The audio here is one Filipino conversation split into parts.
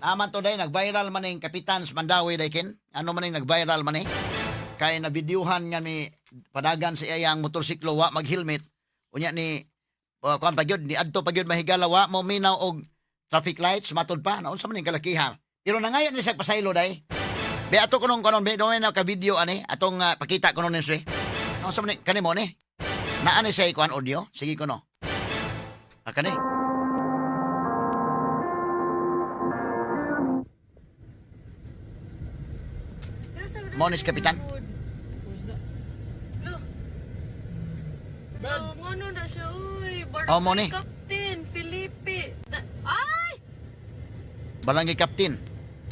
Aman to day, nag-viral man yung Kapitan sa Mandawi day kin. Ano man yung nag-viral man eh. Kaya nabidyuhan nga ni padagan si ayang motorsiklo wa mag-helmet. Unya ni kuan pagyud ni adto pagyud mahigala wa mo minaw og traffic lights matod pa. Naunsa man yung kalakihan. Pero nangayon ni sa pasaylo day. Be ato kunong kanon be doon na ka video ani atong pakita kuno ni sir. Naunsa man ni kanimo ni. Naa ni say kuan audio. Sige kuno. Akani. Monis Kapitan. Ano na siya, uy. Oh, Moni. Captain Felipe. Ay! Barangay Captain.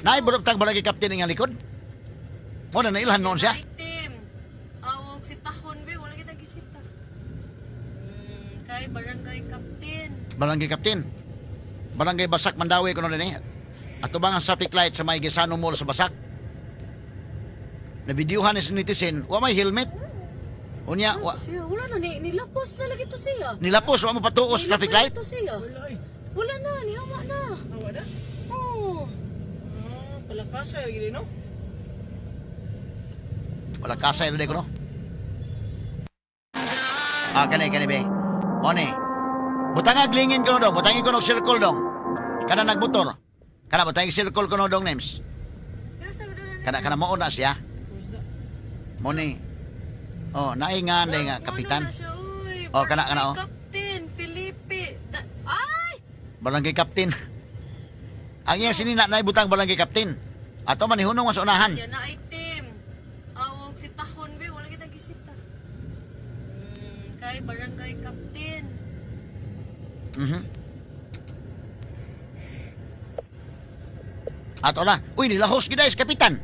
Naibulog tag Barangay Captain nga likod. Mo na nailhan noon siya. Item. Awag si Tahon, be. Wala kita gisita. Kay Barangay Captain. Barangay Captain. Barangay Basak Mandawi kuno din eh. Ato bang ang traffic light sa may Gisano Mall sa Basak? Nabidyuhan ni netizen, wa may helmet. Unya, wa Wala na, nilapos na lagi to siya. nilapos wa mo patuos traffic light. Nilapos na to siya. Wala na, nihawa na. Hawa na? Oo. Palakasa gini no? Wala kasay rin ko no. Kani be. Moni. Butang aglingin ko no dong, butangin ko no circle dong. Kana nagmotor. Kana butangin circle ko no dong names. Kana mao na siya. Moni. Oh, naingan day nga kapitan. Oh, kana oh. Captain Felipe. Ay! Barangay Captain. Ang iyang sinina na ibutang Barangay Captain. Ato man ihunong mas unahan. Yan na item. Awag si Tahon, be. Wala kita gisita. Kay Barangay Captain. Ato na. Uy, nilahos gidais kapitan.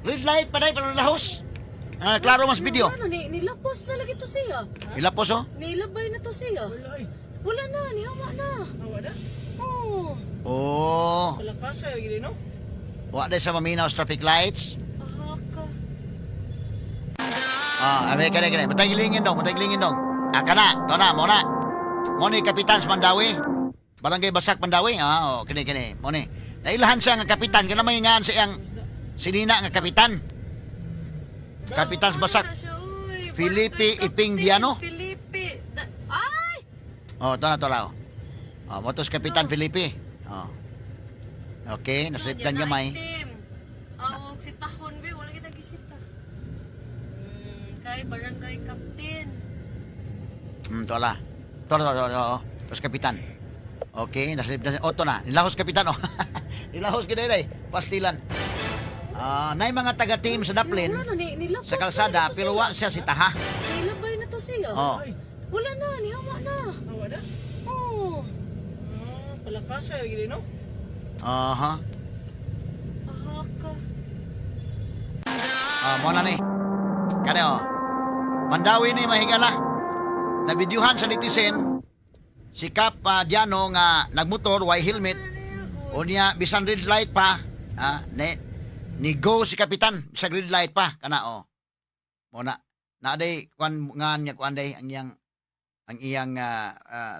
Red light pa day para nilahos. Klaro mas video. Wala na, nilapos na lagi to siya. Ilapos oh. Nilabay na to siya. Wala na, nihawa na. Hawa na? Oo. Oh. Palakasa gini no? Wa day sa maminaw sa traffic lights. Aha ka. Kani. Matagilingin dong. Kana. To na, mo na. Moni Kapitan sa Mandawi. Barangay Basak Mandawi. Kani. Moni. Nailahan siya nga kapitan. Kana may ngaan sa iyang sinina nga kapitan. Kapitan sa Basak. Felipe Iping Diano. Felipe. Ay! Ito na. Motos Kapitan Felipe. Okay, nasliptan gamay. Awag si Tahon, be. Wala kita gisita. Kay Barangay Captain. Tola. Tapos Kapitan. Okay, nasliptan. Ito na. Nilahos Kapitan. Nilahos kita day. Pastilan. Nay mga taga-team sa Daplin. Wala na, nilapos Sa kalsada, na to pero siya. wa siya si Taha. Nilabay na to siya. Wala na, nihawa na. Hawa na? Oo. Palakasa gini no? Aha. Aha ka. Mo na ni. Kani Mandawi ni mahigala. Nabidyuhan sa netizen si Kap Diano nga nagmotor way helmet. Unya bisan red light pa. Ni go si Kapitan sa red light pa kana mo na day kuan day ang iyang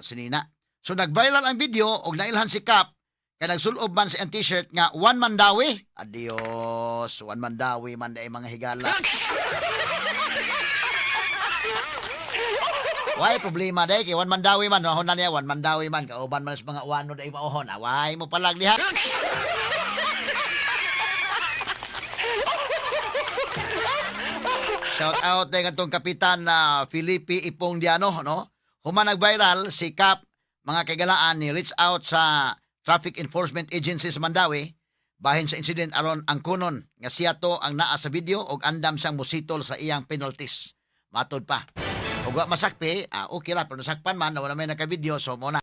sinina. So nag-viral ang video og nailhan si Kap kay nagsulob man sa t-shirt nga one Mandawi. Adios, one Mandawi man day mga higala. Why problema day kay one Mandawi man honan niya one Mandawi man kauban man sa mga uwano day maohon. Why mo palag diha? Shout out din atong Kapitan na Felipe Ipong Diano, no? Human nag-viral si Kap mga kagalaan ni reach out sa Traffic Enforcement Agency sa Mandawi bahin sa incident aron ang kunon nga siya to ang naa sa video og andam siyang musitol sa iyang penalties. Matod pa. Ug wa masakpi, okay ra pero nasakpan man wala may naka-video so mo na.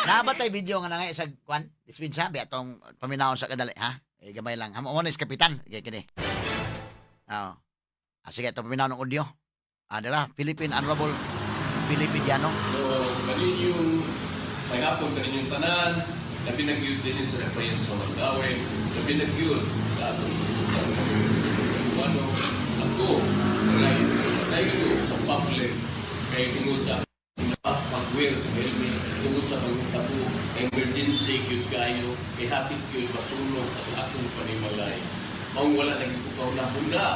Nabatay video nga nangay sa kwan, dispensa bi atong paminawon sa kadali, ha? Gamay lang. Mo ni Kapitan, kini. Sige, ito paminaw ng audio. Dala, Philippine Honorable Felipe Diano. So, kaninyong may hapon kaninyong tanan, na pinagyud din sa repayan sa Mandawi, na pinagyud sa atong ano, ako, right, sa iyo, sa public, kay tungod sa pag-wear sa helmet, tungod sa pagtapo, emergency, emergency gyud kayo kay hapit gyud masunog ang atong panimalay. Mao wala nang ikukaw na huna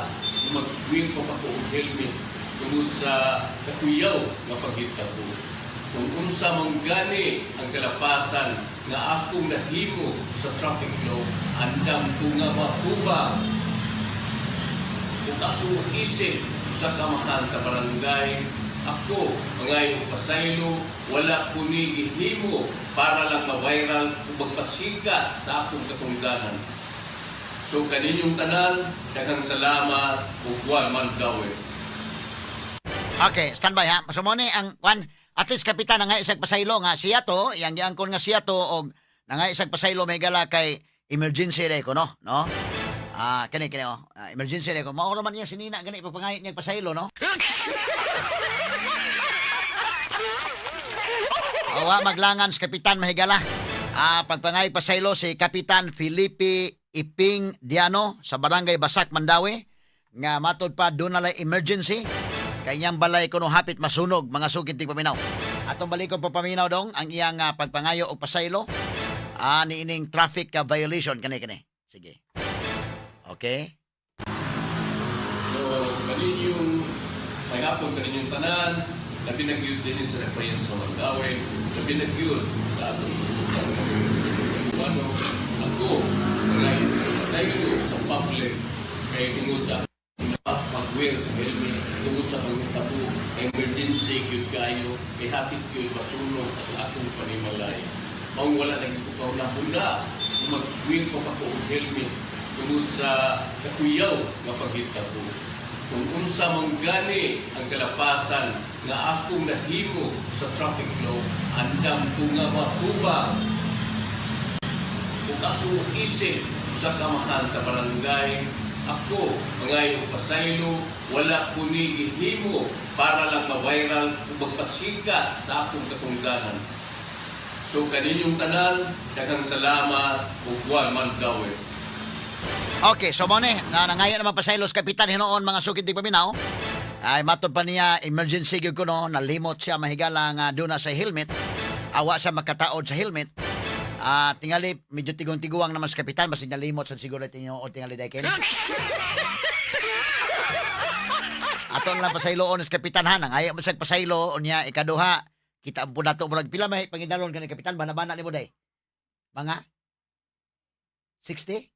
mag-win pa ko og helmet tungod sa kakuyaw nga paghitabo. Kung unsa man gani ang kalapasan nga akong nahimo sa traffic law, andam ko nga matubang ug ako isip sa kamahan sa barangay. Ako, mga pasaylo, wala ko ni gihimo para lang ma-viral o magpasikat sa akong katungdanan. So kaninyong tanan, daghang salamat ug wa man gawin. Okay, standby ha. So mo ni ang kwan, at least kapitan nga isag pasaylo nga siya to, iyang giangkon nga siya to og nga isag pasaylo may gala kay emergency day ko no, no? Kani oh. Emergency day ko. Mao man niya sinina gani pagpangayit niya pasaylo no. Awa maglangan si Kapitan Mahigala. Pagpangay pasaylo si Kapitan Felipe Iping Diano sa Barangay Basak, Mandawi. Nga matod pa doon nalay emergency. Kanyang balay kuno hapit masunog mga sugid tig paminaw. Atong balikon pa paminaw dong ang iyang pagpangayo o pasaylo. Niining traffic violation kani. Sige. Okay. So kaninyong pagapon kaninyong tanan, labi nagyud din sa repayan sa Mandawi, labi nagyud sa atong ano ako ngay saylo sa public kay tungod sa pag-wear sa helmet, tungod sa pagtabo emergency gyud kayo kay hapit gyud masunog ang atong panimalay. Mao wala nang ikukaw na huna mag-wear pa ko og helmet tungod sa kakuyaw nga paghitabo. Kung unsa man gani ang kalapasan nga akong nahimo sa traffic law, andam ko nga matubang ug ako isip sa kamahan sa barangay. Ako, mga pasaylo, wala ko ni gihimo para lang ma-viral o magpasikat sa akong katungdanan. So kaninyong tanan, daghang salamat ug wa man gawin. Okay, so mo ni nangayon naman pasaylos Kapitan hinoon mga sugid tig paminaw. Ay matod pa niya emergency gyud kuno nalimot siya mahigala nga doon na sa helmet. Awa siya makataod sa helmet. Tingali medyo tigong-tiguang naman sa Kapitan basta nalimot sa siguro tinyo o tingali dayken. Aton lang pasayloon sa Kapitan ha nangayo mo sa pasaylo unya ikaduha kita po nato murag pila may pangidalon kani Kapitan bana-bana nimo day. Mga 60?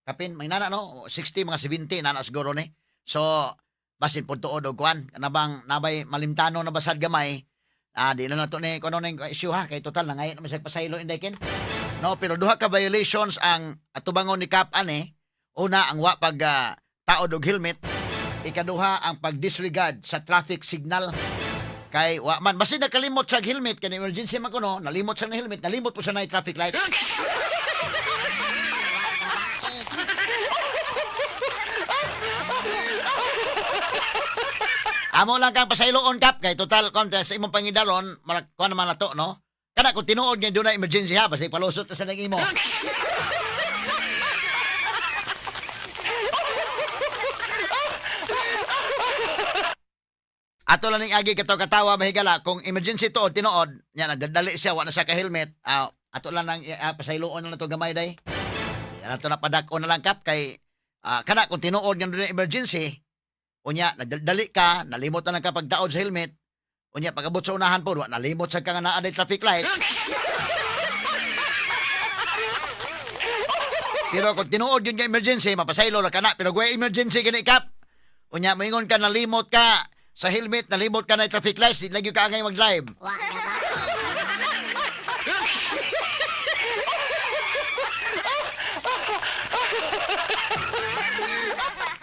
Kapin, may nana no? 60, mga 70, nana siguro ni. So, basin po tuod o kuhan. Kanabang nabay malimtano na basad gamay. Di na nato ni kuno na issue ha. Kay total na ngayon naman sa pasaylo inday ken. No, pero duha ka violations ang atubangon ni Kap ani. Una, ang wa pag taod og helmet. Ikaduha, ang pag-disregard sa traffic signal. Kay wa man, basin nakalimot sa helmet. Kaya emergency man kuno, nalimot sa helmet. Nalimot po sa na traffic light. Amo lang kang pasayloon Kap kay total contest sa imong pangidalon malak kuan naman nato no. Kada kung tinuod nga doon na emergency ha basta palusot sa nang imo. Ato lang ning agi katawa mahigala kung emergency to tinuod nya nagdadali siya wa na siya ka helmet. Ato lang nang pasayloon na to gamay day. Ato na padak-on na lang Kap kay kada kung tinuod nga doon na emergency unya, nagdali ka, nalimot na lang ka pagdaod sa helmet. Unya, pagabot sa unahan po, nalimot sa ka nga naaday traffic light. Pero kung tinuod yun nga emergency, mapasaylo na ka na. Pero kung emergency gani Kap, unya, moingon ka, nalimot ka sa helmet, nalimot ka na traffic light, di lagi ka angay mag-drive.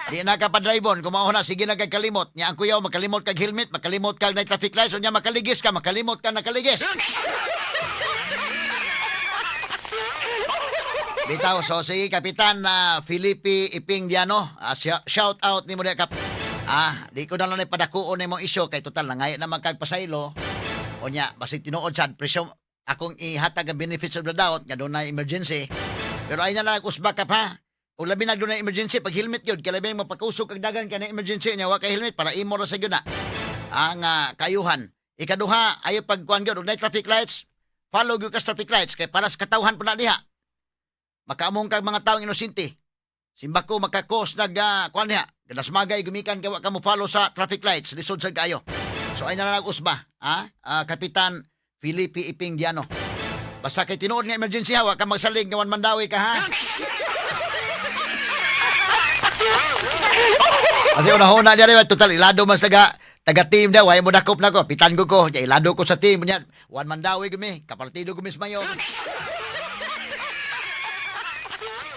Di na ka pa-drive-on, kumaho na, sige na kag kalimot. Nya ang kuyaw, makalimot kag helmet, makalimot kag na traffic lights, unya makaligis ka, makalimot ka, nakaligis. Bitaw, so sige, Kapitan Felipe Iping Diano, shout out ni mo Kap. Di ko na lang ipadakuon ni mong isyo, kay total na ngayon naman kag pasaylo. Unya, basig tinuod sad, presyo, akong ihatag ang benefits of the doubt, nga doon na emergency. Pero ay na lang usba Kap ha. O labi na doon na emergency, pag helmet yun, kaya labi mapakusok ang dagan ka na emergency niya, waka helmet, para imo ra sa yun na. Ang kayuhan. Ikaduha, ayaw pagkuhan yun, na traffic lights, follow gyud ka sa traffic lights kay para sa katawhan po na diha. Makaamong kag mga taong inosente. Simba ko makakos kuan niya. Ganas magay gumikan ka mo follow sa traffic lights lisod sa kayo. So ay na usba, Kapitan Felipe Iping Diano. Basta kay tinuod nga emergency wa ka magsalig nga Mandawi ka ha. Kasi una-una diya total ilado man sa taga-team daw, ay mo dakop na ko, pitan ko, ilado ko sa team niya. Mandawi gumi, kapartido gumi sa mayo.